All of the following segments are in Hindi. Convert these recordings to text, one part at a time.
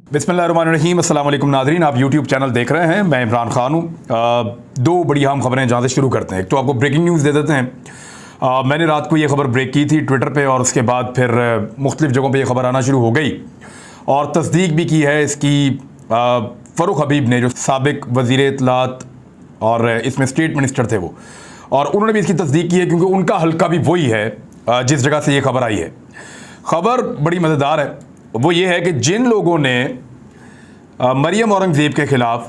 बिस्मिल्लाहिर्रहमानिर्रहीम। अस्सलाम वालेकुम नाज़रीन, आप यूट्यूब चैनल देख रहे हैं। मैं इमरान खान हूँ। दो बड़ी अहम खबरें जहाँ से शुरू करते हैं। एक तो आपको ब्रेकिंग न्यूज़ दे देते हैं। मैंने रात को ये खबर ब्रेक की थी ट्विटर पे और उसके बाद फिर मुख्तलिफ़ जगहों पे ये खबर आना शुरू हो गई और तस्दीक भी की है इसकी फ़ारूक हबीब ने, जो साबिक वज़ीर इत्तलात और इसमें स्टेट मिनिस्टर थे वो, और उन्होंने भी इसकी तस्दीक की है क्योंकि उनका हल्का भी वही है जिस जगह से ये खबर आई है। खबर बड़ी मज़ेदार है। वो ये है कि जिन लोगों ने मरियम औरंगज़ेब के ख़िलाफ़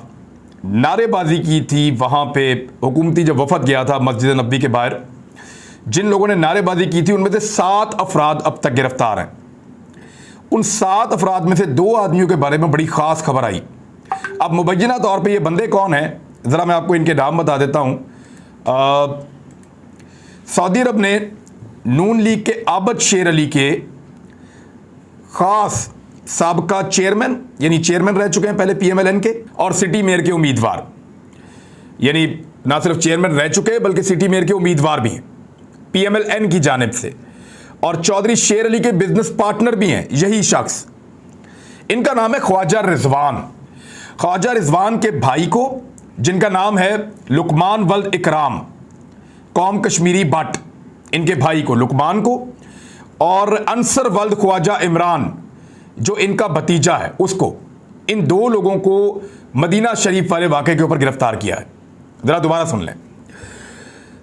नारेबाजी की थी, वहाँ पे हुकूमती जब वफद गया था मस्जिद नबी के बाहर, जिन लोगों ने नारेबाजी की थी उनमें से 7 अफराद अब तक गिरफ़्तार हैं। उन 7 अफराद में से 2 आदमियों के बारे में बड़ी ख़ास खबर आई। अब मुबैना तौर पे ये बंदे कौन हैं, ज़रा मैं आपको इनके नाम बता देता हूँ। सऊदी अरब ने नून लीग के आबद शेर अली के ख़ास साबका चेयरमैन, यानी चेयरमैन रह चुके हैं पहले PMLN के, और सिटी मेयर के उम्मीदवार, यानी ना सिर्फ चेयरमैन रह चुके हैं बल्कि सिटी मेयर के उम्मीदवार भी हैं PMLN की जानिब से, और चौधरी शेर अली के बिजनेस पार्टनर भी हैं यही शख्स। इनका नाम है ख्वाजा रिजवान। ख्वाजा रिजवान के भाई को, जिनका नाम है लुकमान वल्द इकराम, कौम कश्मीरी बट, इनके भाई को लुकमान को, और अंसर वल्द ख्वाजा इमरान जो इनका भतीजा है उसको, इन 2 लोगों को मदीना शरीफ वाले वाक़े के ऊपर गिरफ्तार किया है। ज़रा दोबारा सुन लें।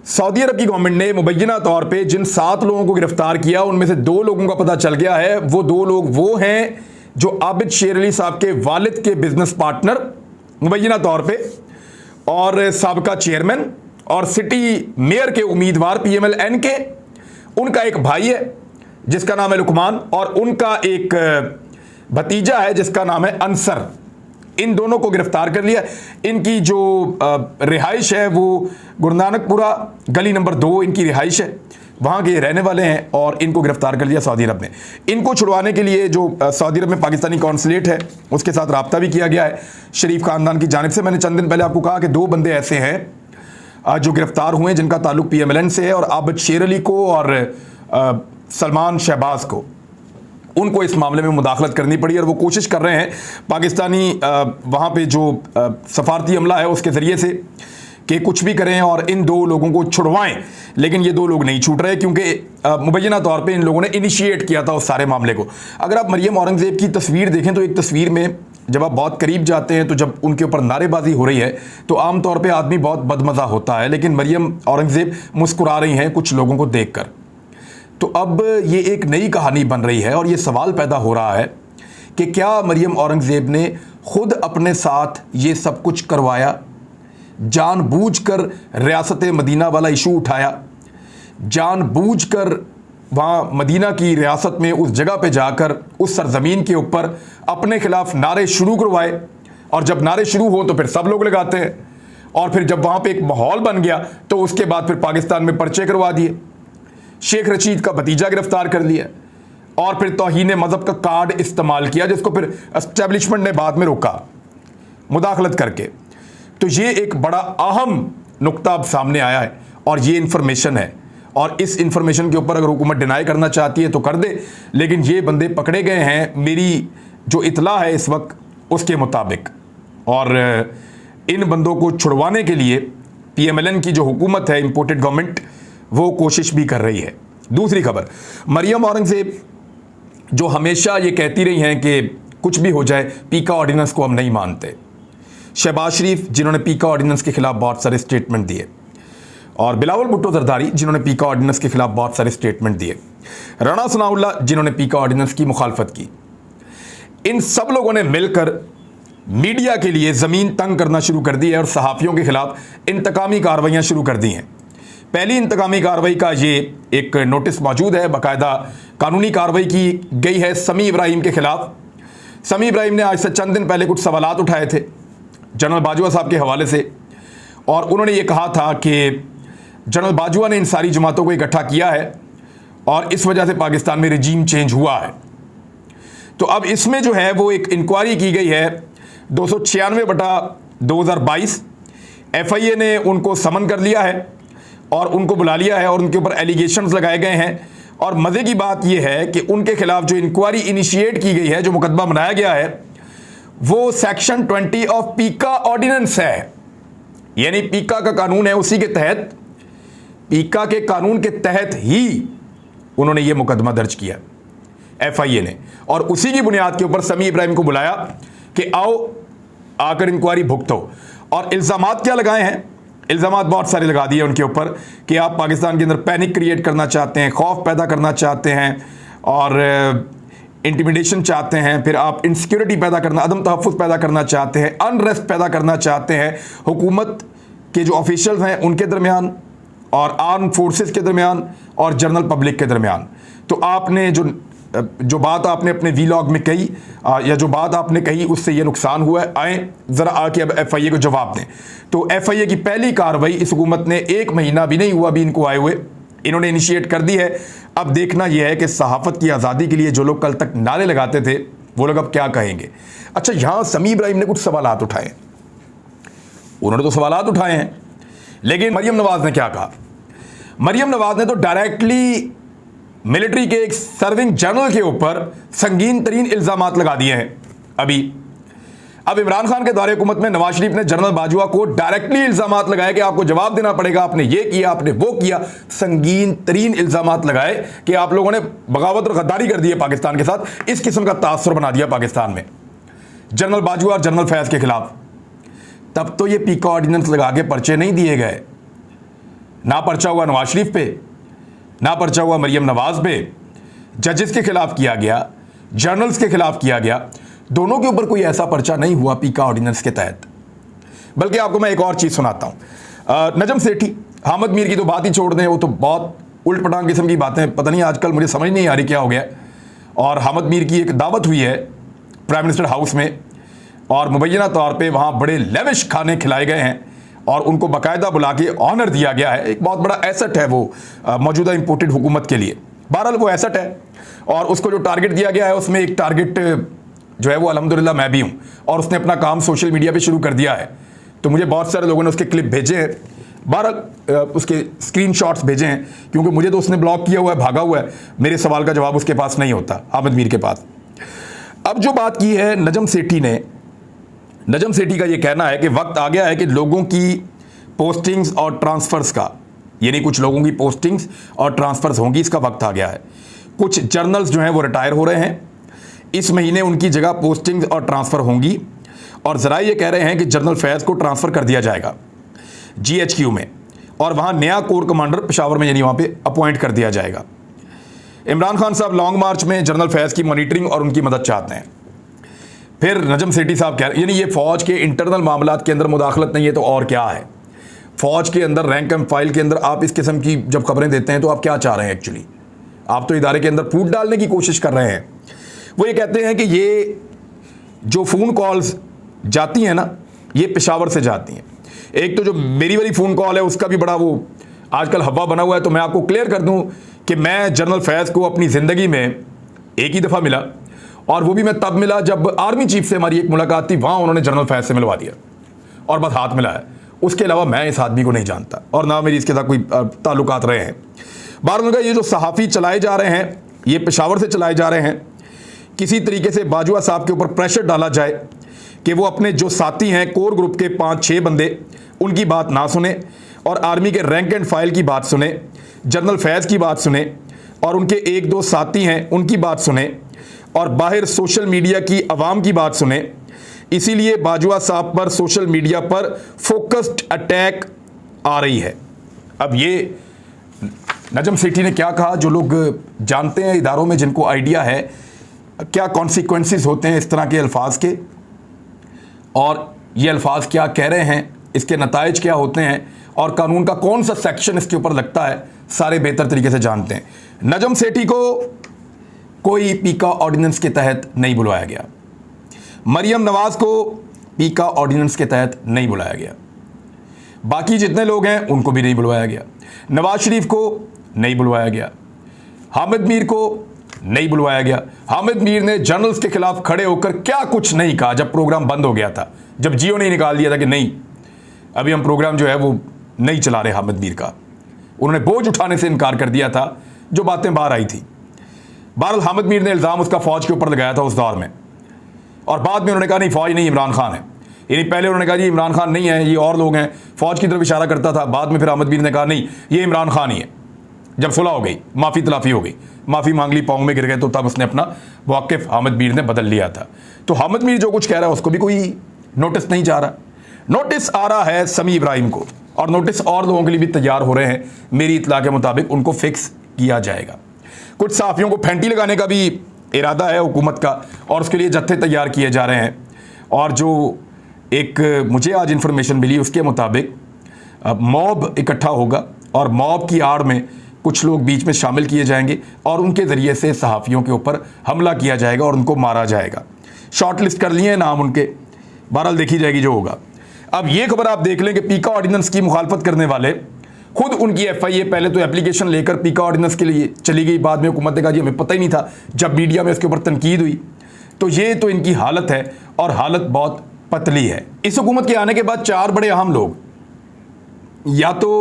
सऊदी अरब की गवर्नमेंट ने मुबैना तौर पे जिन 7 लोगों को गिरफ्तार किया उनमें से 2 लोगों का पता चल गया है। वो 2 लोग वो हैं जो आबिद शेर अली साहब के वालिद के बिजनेस पार्टनर मुबैना तौर पे, और साबका चेयरमैन और सिटी मेयर के उम्मीदवार PMLN के। उनका एक भाई है जिसका नाम है लुकमान, और उनका एक भतीजा है जिसका नाम है अंसर। इन दोनों को गिरफ्तार कर लिया। इनकी जो रिहाइश है वो गुरुनानकपुरा गली नंबर 2 इनकी रिहाइश है, वहाँ के रहने वाले हैं, और इनको गिरफ्तार कर लिया सऊदी अरब ने। इनको छुड़वाने के लिए जो सऊदी अरब में पाकिस्तानी कौंसलेट है उसके साथ रब्ता भी किया गया है शरीफ ख़ानदान की जानिब से। मैंने चंद दिन पहले आपको कहा कि 2 बंदे ऐसे हैं जो गिरफ्तार हुए जिनका ताल्लुक PMLN से है, और आबिद शेर अली को और सलमान शहबाज को, उनको इस मामले में मुदाखलत करनी पड़ी, और वो कोशिश कर रहे हैं पाकिस्तानी वहाँ पे जो सफारती अमला है उसके ज़रिए से कि कुछ भी करें और इन 2 लोगों को छुड़वाएं। लेकिन ये 2 लोग नहीं छूट रहे क्योंकि मुबैना तौर पे इन लोगों ने इनिशिएट किया था उस सारे मामले को। अगर आप मरियम औरंगज़ेब की तस्वीर देखें तो एक तस्वीर में जब आप बहुत करीब जाते हैं तो जब उनके ऊपर नारेबाजी हो रही है तो आम तौर पे आदमी बहुत बदमज़ा होता है, लेकिन मरियम औरंगज़ेब मुस्कुरा रही हैं कुछ लोगों को देखकर। तो अब ये एक नई कहानी बन रही है और ये सवाल पैदा हो रहा है कि क्या मरियम औरंगज़ेब ने खुद अपने साथ ये सब कुछ करवाया, जानबूझकर रियासत मदीना वाला इशू उठाया, जानबूझकर वहाँ मदीना की रियासत में उस जगह पे जाकर उस सरजमीन के ऊपर अपने खिलाफ नारे शुरू करवाए, और जब नारे शुरू हो तो फिर सब लोग लगाते हैं, और फिर जब वहाँ पे एक माहौल बन गया तो उसके बाद फिर पाकिस्तान में पर्चे करवा दिए, शेख रशीद का भतीजा गिरफ्तार कर लिया, और फिर तौहीन मज़हब का कार्ड इस्तेमाल किया जिसको फिर एस्टेब्लिशमेंट ने बाद में रोका मुदाखलत करके। तो ये एक बड़ा अहम नुक्ता अब सामने आया है और ये इन्फॉर्मेशन है, और इस इन्फॉर्मेशन के ऊपर अगर हुकूमत डिनाई करना चाहती है तो कर दे, लेकिन ये बंदे पकड़े गए हैं मेरी जो इतला है इस वक्त उसके मुताबिक, और इन बंदों को छुड़वाने के लिए PMLN की जो हुकूमत है, इंपोर्टेड गवर्नमेंट, वो कोशिश भी कर रही है। दूसरी खबर, मरियम औरंगज़ेब जो हमेशा ये कहती रही हैं कि कुछ भी हो जाए पीका ऑर्डिनेंस को हम नहीं मानते। शहबाज शरीफ जिन्होंने पीका ऑर्डिनेंस के खिलाफ बहुत सारे स्टेटमेंट दिए, और बिलावल भुट्टो जरदारी जिन्होंने पीका ऑर्डिनेंस के खिलाफ बहुत सारे स्टेटमेंट दिए, राणा सनाउल्लाह जिन्होंने पीका ऑर्डिनेंस की मुखालफत की, इन सब लोगों ने मिलकर मीडिया के लिए ज़मीन तंग करना शुरू कर दी है और सहाफ़ियों के खिलाफ इंतकामी कार्रवाइयाँ शुरू कर दी हैं। पहली इंतकामी कार्रवाई का ये एक नोटिस मौजूद है, बाकायदा कानूनी कार्रवाई की गई है समी इब्राहिम के खिलाफ। समी इब्राहिम ने आज से चंद दिन पहले कुछ सवालात उठाए थे जनरल बाजवा साहब के हवाले से, और उन्होंने ये कहा था कि जनरल बाजवा ने इन सारी जमातों को इकट्ठा किया है और इस वजह से पाकिस्तान में रजीम चेंज हुआ है। तो अब इसमें जो है वो एक इंक्वायरी की गई है 296/2022। FIA ने उनको समन कर लिया है और उनको बुला लिया है और उनके ऊपर एलिगेशंस लगाए गए हैं, और मज़े की बात यह है कि उनके खिलाफ जो इंक्वायरी इनिशिएट की गई है, जो मुकदमा बनाया गया है, वो सेक्शन 20 ऑफ पीका ऑर्डिनेंस है, यानी पीका का कानून है, उसी के तहत, पीका के कानून के तहत ही उन्होंने ये मुकदमा दर्ज किया एफआईए ने, और उसी की बुनियाद के ऊपर समी इब्राहिम को बुलाया कि आओ आकर इंक्वायरी भुगतो। और इल्जामात क्या लगाए हैं? इल्जामात बहुत सारे लगा दिए उनके ऊपर कि आप पाकिस्तान के अंदर पैनिक क्रिएट करना चाहते हैं, खौफ पैदा करना चाहते हैं और इंटिमिडेशन चाहते हैं, फिर आप इनसिक्योरिटी पैदा करना, अदम तहफ़्फ़ुज़ पैदा करना चाहते हैं, अनरेस्ट पैदा करना चाहते हैं हुकूमत के जो ऑफिशियल्स हैं उनके दरमियान और आर्म फोर्सेस के दरमियान और जनरल पब्लिक के दरमियान। तो आपने जो बात आपने अपने वीलॉग में कही या जो बात आपने कही उससे ये नुकसान हुआ है, आए ज़रा आके अब एफआईए को जवाब दें। तो एफआईए की पहली कार्रवाई इस हुकूमत ने 1 महीना भी नहीं हुआ अभी इनको आए हुए, इन्होंने इनिशिएट कर दी है। अब देखना यह है कि सहाफ़त की आज़ादी के लिए जो लोग कल तक नारे लगाते थे वो लोग अब क्या कहेंगे। अच्छा, यहाँ समी इब्राहिम ने कुछ सवालात उठाए, उन्होंने तो सवालात उठाए हैं, लेकिन मरियम नवाज़ ने क्या कहा? मरियम नवाज़ ने तो डायरेक्टली मिलिट्री के एक सर्विंग जनरल के ऊपर संगीन तरीन इल्ज़ामात लगा दिए हैं। अब इमरान खान के दौरे हुकूमत में नवाज शरीफ ने जनरल बाजवा को डायरेक्टली इल्ज़ामात लगाए कि आपको जवाब देना पड़ेगा, आपने ये किया, आपने वो किया, संगीन तरीन इल्ज़ामात लगाए कि आप लोगों ने बगावत और गद्दारी कर दी है पाकिस्तान के साथ। इस किस्म का तासुर बना दिया पाकिस्तान में जनरल बाजवा और जनरल फैज़ के खिलाफ। तब तो ये पीका ऑर्डिनेंस लगा के पर्चे नहीं दिए गए, ना पर्चा हुआ नवाज शरीफ पे, ना पर्चा हुआ मरियम नवाज पे, जजेस के खिलाफ किया गया, जर्नल्स के खिलाफ किया गया, दोनों के ऊपर कोई ऐसा पर्चा नहीं हुआ पीका ऑर्डिनेंस के तहत। बल्कि आपको मैं एक और चीज़ सुनाता हूँ। नजम सेठी, हामिद मीर की तो बात ही छोड़ दें, वो तो बहुत उल्ट पटांग किस्म की बातें, पता नहीं आजकल मुझे समझ नहीं आ रही क्या हो गया। और हामिद मीर की एक दावत हुई है प्राइम मिनिस्टर हाउस में और मुबैना तौर पर वहाँ बड़े लेविश खाने खिलाए गए हैं और उनको बाकायदा बुला के ऑनर दिया गया है। एक बहुत बड़ा एसेट है वो मौजूदा इंपोर्टेड हुकूमत के लिए। बहरहाल वो एसेट है और उसको जो टारगेट दिया गया है उसमें एक टारगेट जो है वो अल्हम्दुलिल्लाह मैं भी हूँ, और उसने अपना काम सोशल मीडिया पे शुरू कर दिया है। तो मुझे बहुत सारे लोगों ने उसके क्लिप भेजे हैं, बहरहाल उसके स्क्रीनशॉट्स भेजे हैं, क्योंकि मुझे तो उसने ब्लॉक किया हुआ है, भागा हुआ है, मेरे सवाल का जवाब उसके पास नहीं होता, हामिद मीर के पास। अब जो बात की है नजम सेठी ने, नजम सेठी का ये कहना है कि वक्त आ गया है कि लोगों की पोस्टिंग्स और ट्रांसफ़र्स का, यानी कुछ लोगों की पोस्टिंग्स और ट्रांसफ़र्स होंगी, इसका वक्त आ गया है। कुछ जर्नल्स जो हैं वो रिटायर हो रहे हैं, इस महीने उनकी जगह पोस्टिंग्स और ट्रांसफ़र होंगी और ज़रा ये कह रहे हैं कि जनरल फैज़ को ट्रांसफ़र कर दिया जाएगा GHQ में और वहाँ नया कोर कमांडर पेशावर में यानी वहाँ पे अपॉइंट कर दिया जाएगा। इमरान खान साहब लॉन्ग मार्च में जनरल फैज़ की मॉनिटरिंग और उनकी मदद चाहते हैं। फिर नजम सेठी साहब कह रहे हैं, यानी ये फ़ौज के इंटरनल मामलात के अंदर मुदाखलत नहीं है तो और क्या है। फ़ौज के अंदर रैंक एंड फाइल के अंदर आप इस किस्म की जब खबरें देते हैं तो आप क्या चाह रहे हैं एक्चुअली? आप तो इदारे के अंदर फूट डालने की कोशिश कर रहे हैं। वो ये कहते हैं कि ये जो फ़ोन कॉल्स जाती हैं ना, ये पेशावर से जाती हैं। एक तो जो मेरी वाली फ़ोन कॉल है उसका भी बड़ा वो आजकल हवा बना हुआ है। तो मैं आपको क्लियर कर दूं कि मैं जनरल फैज़ को अपनी ज़िंदगी में एक ही दफ़ा मिला और वो भी मैं तब मिला जब आर्मी चीफ से हमारी एक मुलाकात थी, वहाँ उन्होंने जनरल फैज़ से मिलवा दिया और बस हाथ मिलाया। उसके अलावा मैं इस आदमी को नहीं जानता और ना मेरी इसके साथ कोई ताल्लुकात रहे हैं। बार ये जो सहाफ़ी चलाए जा रहे हैं ये पेशावर से चलाए जा रहे हैं। किसी तरीके से बाजवा साहब के ऊपर प्रेशर डाला जाए कि वो अपने जो साथी हैं कोर ग्रुप के 5-6 बंदे, उनकी बात ना सुने और आर्मी के रैंक एंड फाइल की बात सुने, जनरल फैज़ की बात सुने और उनके 1-2 साथी हैं उनकी बात सुने और बाहर सोशल मीडिया की आवाम की बात सुने। इसीलिए बाजवा साहब पर सोशल मीडिया पर फोकस्ड अटैक आ रही है। अब ये नजम सेठी ने क्या कहा, जो लोग जानते हैं इदारों में, जिनको आइडिया है क्या कॉन्सिक्वेंसेस होते हैं इस तरह के अल्फाज के और ये अल्फाज क्या कह रहे हैं, इसके नताइज क्या होते हैं और कानून का कौन सा सेक्शन इसके ऊपर लगता है, सारे बेहतर तरीके से जानते हैं। नजम सेठी को कोई पीका ऑर्डिनेंस के तहत नहीं बुलाया गया, मरियम नवाज को पीका ऑर्डिनेंस के तहत नहीं बुलाया गया, बाकी जितने लोग हैं उनको भी नहीं बुलवाया गया, नवाज शरीफ को नहीं बुलवाया गया, हामिद मीर को नहीं बुलवाया गया। हामिद मीर ने जर्नल्स के खिलाफ खड़े होकर क्या कुछ नहीं कहा जब प्रोग्राम बंद हो गया था, जब जियो ने निकाल दिया था कि नहीं अभी हम प्रोग्राम जो है वो नहीं चला रहे हामिद मीर का। उन्होंने बोझ उठाने से इनकार कर दिया था जो बातें बाहर आई थी। बहरहाल हामिद मीर ने इल्ज़ाम उसका फ़ौज के ऊपर लगाया था उस दौर में और बाद में उन्होंने कहा नहीं फौज नहीं, इमरान खान है। यानी पहले उन्होंने कहा जी इमरान खान नहीं है, ये और लोग हैं, फौज की तरफ इशारा करता था। बाद में फिर अहमद मीर ने कहा नहीं ये इमरान खान ही है। जब सुलह हो गई, माफ़ी तलाफ़ी हो गई, माफ़ी मांग ली, पाँव में गिर गए, तो तब उसने अपना वाकिफ अहमद मीर ने बदल लिया था। तो अहमद मीर जो कुछ कह रहा है उसको भी कोई नोटिस नहीं जा रहा। नोटिस आ रहा है समी इब्राहिम को, और नोटिस और लोगों के लिए भी तैयार हो रहे हैं। मेरी इत्तला के मुताबिक उनको फिक्स किया जाएगा। कुछ सहाफ़ियों को फैंटी लगाने का भी इरादा है हुकूमत का, और उसके लिए जत्थे तैयार किए जा रहे हैं। और जो एक मुझे आज इन्फॉर्मेशन मिली उसके मुताबिक मॉब इकट्ठा होगा, और मॉब की आड़ में कुछ लोग बीच में शामिल किए जाएंगे, और उनके ज़रिए से सहाफ़ियों के ऊपर हमला किया जाएगा और उनको मारा जाएगा। शॉर्ट लिस्ट कर लिए नाम उनके, बहरहाल देखी जाएगी जो होगा। अब ये खबर आप देख लें कि पीका ऑर्डिनेंस की मुखालफत करने वाले खुद उनकी FIA पहले तो एप्लीकेशन लेकर पीका ऑर्डिनेंस के लिए चली गई, बाद में हुकूमत ने कहा जी हमें पता ही नहीं था। जब मीडिया में उसके ऊपर तनकीद हुई तो ये तो इनकी हालत है, और हालत बहुत पतली है। इस हुकूमत के आने के बाद 4 बड़े अहम लोग या तो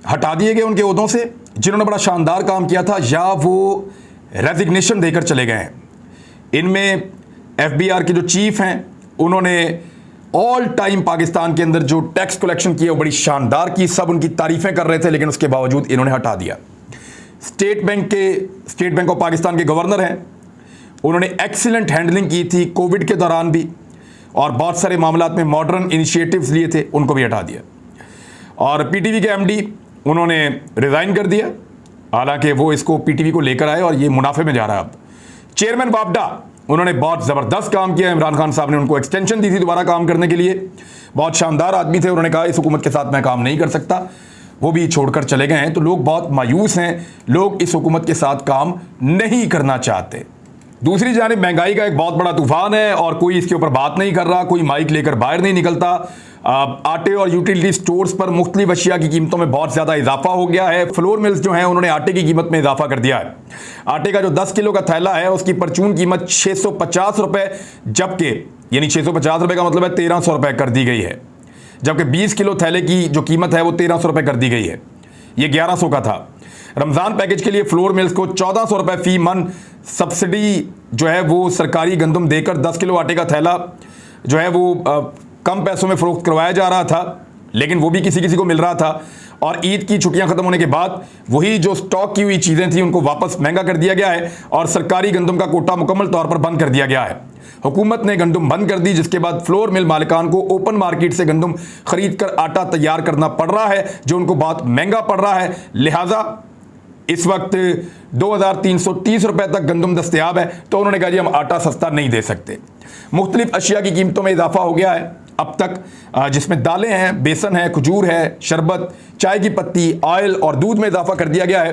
हटा दिए गए उनके ओहदों से जिन्होंने बड़ा शानदार काम किया था, या वो रेजिग्नेशन देकर चले गए हैं। इनमें FBR के जो चीफ हैं उन्होंने ऑल टाइम पाकिस्तान के अंदर जो टैक्स कलेक्शन किया वो बड़ी शानदार की, सब उनकी तारीफें कर रहे थे, लेकिन उसके बावजूद इन्होंने हटा दिया। स्टेट बैंक ऑफ पाकिस्तान के गवर्नर हैं, उन्होंने एक्सीलेंट हैंडलिंग की थी कोविड के दौरान भी, और बहुत सारे मामलात में मॉडर्न इनिशिएटिव्स लिए थे, उनको भी हटा दिया। और PTV के MD उन्होंने रिज़ाइन कर दिया, हालांकि वो इसको PTV को लेकर आए और ये मुनाफे में जा रहा है। अब चेयरमैन वापडा, उन्होंने बहुत ज़बरदस्त काम किया। इमरान खान साहब ने उनको एक्सटेंशन दी थी दोबारा काम करने के लिए। बहुत शानदार आदमी थे, उन्होंने कहा इस हुकूमत के साथ मैं काम नहीं कर सकता, वो भी छोड़कर चले गए हैं। तो लोग बहुत मायूस हैं, लोग इस हुकूमत के साथ काम नहीं करना चाहते। दूसरी जानिब महंगाई का एक बहुत बड़ा तूफान है, और कोई इसके ऊपर बात नहीं कर रहा, कोई माइक लेकर बाहर नहीं निकलता। आटे और यूटिलिटी स्टोर्स पर मुख्तलिफ अशिया की कीमतों में बहुत ज़्यादा इजाफा हो गया है। फ्लोर मिल्स जो हैं उन्होंने आटे की कीमत में इजाफा कर दिया है। आटे का जो 10 किलो का थैला है उसकी परचून कीमत 650 रुपये, जबकि यानी 650 रुपये का मतलब है 1300 रुपये कर दी गई है, जबकि 20 किलो थैले की जो कीमत है वो 1300 रुपये कर दी गई है। ये 1100 का था। रमज़ान पैकेज के लिए फ्लोर मिल्स को 1400 रुपये फी मन सब्सिडी जो है वो सरकारी गंदम देकर 10 किलो आटे का थैला जो है वो कम पैसों में फ़रोख्त करवाया जा रहा था, लेकिन वो भी किसी किसी को मिल रहा था। और ईद की छुट्टियां ख़त्म होने के बाद वही जो स्टॉक की हुई चीज़ें थी उनको वापस महंगा कर दिया गया है, और सरकारी गंदम का कोटा मुकम्मल तौर पर बंद कर दिया गया है। हुकूमत ने गंदम बंद कर दी, जिसके बाद फ्लोर मिल मालिकान को ओपन मार्केट से गंदम खरीद कर आटा तैयार करना पड़ रहा है, जो उनको बहुत महंगा पड़ रहा है। लिहाजा इस वक्त 2330 रुपये तक गंदम दस्तयाब है, तो उन्होंने कहा जी हम आटा सस्ता नहीं दे सकते। मुख्तलिफ अशिया की कीमतों में इजाफा हो गया है अब तक, जिसमें दालें हैं, बेसन है, खजूर है, शरबत, चाय की पत्ती, ऑयल और दूध में इजाफा कर दिया गया है।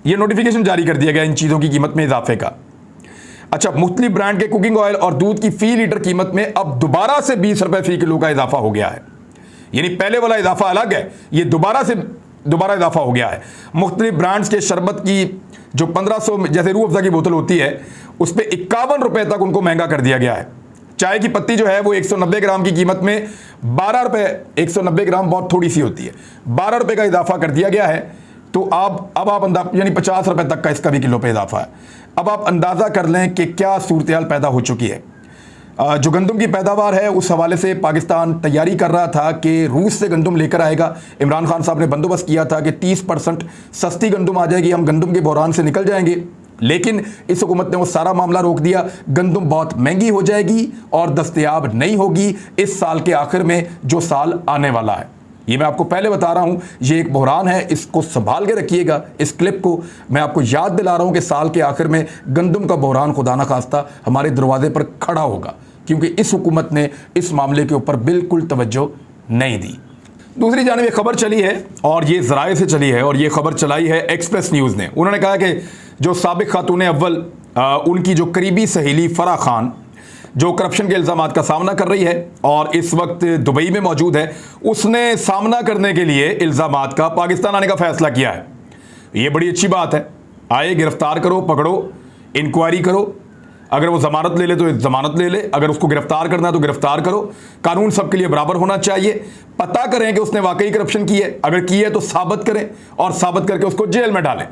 ये नोटिफिकेशन जारी कर दिया गया इन चीज़ों की कीमत में इजाफे का। अच्छा, मुख्तलिफ ब्रांड के कुकिंग ऑयल और दूध की फ़ी लीटर कीमत में अब दोबारा से 20 रुपये फ़ी किलो का इजाफा हो गया है। यानी पहले वाला इजाफा अलग है, ये दोबारा इजाफा हो गया है। मुख्तलिफ ब्रांड्स के शरबत की जो 1500 जैसे रूह अफ़ज़ा की बोतल होती है उस पर 51 रुपये तक उनको महंगा कर दिया गया है। चाय की पत्ती जो है वो 190 ग्राम की कीमत में 12 रुपये, 190 ग्राम बहुत थोड़ी सी होती है, 12 रुपये का इजाफा कर दिया गया है। तो अब आप यानी 50 रुपये तक का इसका भी किलो पे इजाफा है। अब आप अंदाज़ा कर लें कि क्या सूरत हाल पैदा हो चुकी है। जो गंदम की पैदावार है उस हवाले से पाकिस्तान तैयारी कर रहा था कि रूस से गंदम लेकर आएगा। इमरान खान साहब ने बंदोबस्त किया था कि 30% सस्ती गंदम आ जाएगी, हम गंदम के बहरान से निकल जाएंगे। लेकिन इस हुकूमत ने वो सारा मामला रोक दिया। गंदम बहुत महंगी हो जाएगी और दस्तयाब नहीं होगी इस साल के आखिर में, जो साल आने वाला है। ये मैं आपको पहले बता रहा हूँ, ये एक बहरान है, इसको संभाल के रखिएगा। इस क्लिप को मैं आपको याद दिला रहा हूँ कि साल के आखिर में गंदम का बहरान खुदा न खास्ता हमारे दरवाजे पर खड़ा होगा, क्योंकि इस हुकूमत ने इस मामले के ऊपर बिल्कुल तवज्जो नहीं दी। दूसरी जानिब एक खबर चली है, और ये ज़राए से चली है, और ये खबर चलाई है एक्सप्रेस न्यूज़ ने। उन्होंने कहा कि जो साबिक खातून अव्वल उनकी जो करीबी सहेली फराह खान जो करप्शन के इल्ज़ामात का सामना कर रही है और इस वक्त दुबई में मौजूद है, उसने सामना करने के लिए इल्ज़ामात का पाकिस्तान आने का फ़ैसला किया है। ये बड़ी अच्छी बात है। आए, गिरफ्तार करो, पकड़ो, इंक्वायरी करो। अगर वो ज़मानत ले ले तो ज़मानत ले ले, अगर उसको गिरफ्तार करना है तो गिरफ्तार करो। कानून सबके लिए बराबर होना चाहिए। पता करें कि उसने वाकई करप्शन की है, अगर की है तो साबित करें और साबित करके उसको जेल में डालें।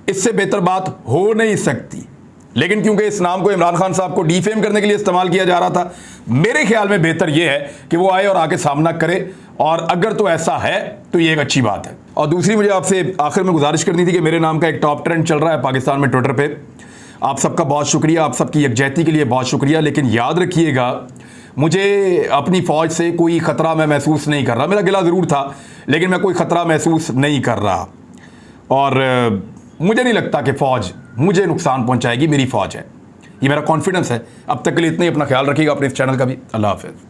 इससे बेहतर बात हो नहीं सकती। लेकिन क्योंकि इस नाम को इमरान खान साहब को डिफेम करने के लिए इस्तेमाल किया जा रहा था, मेरे ख्याल में बेहतर यह है कि वो आए और आके सामना करे, और अगर तो ऐसा है तो ये एक अच्छी बात है। और दूसरी मुझे आपसे आखिर में गुजारिश करनी थी कि मेरे नाम का एक टॉप ट्रेंड चल रहा है पाकिस्तान में ट्विटर पे। आप सबका बहुत शुक्रिया, आप सबकी यकजहती के लिए बहुत शुक्रिया, लेकिन याद रखिएगा मुझे अपनी फ़ौज से कोई ख़तरा मैं महसूस नहीं कर रहा। मेरा गिला ज़रूर था, लेकिन मैं कोई ख़तरा महसूस नहीं कर रहा, और मुझे नहीं लगता कि फ़ौज मुझे नुकसान पहुंचाएगी। मेरी फ़ौज है, ये मेरा कॉन्फिडेंस है। अब तक के लिए इतना ही। अपना ख्याल रखिएगा, अपने इस चैनल का भी। अल्लाह हाफ़िज़।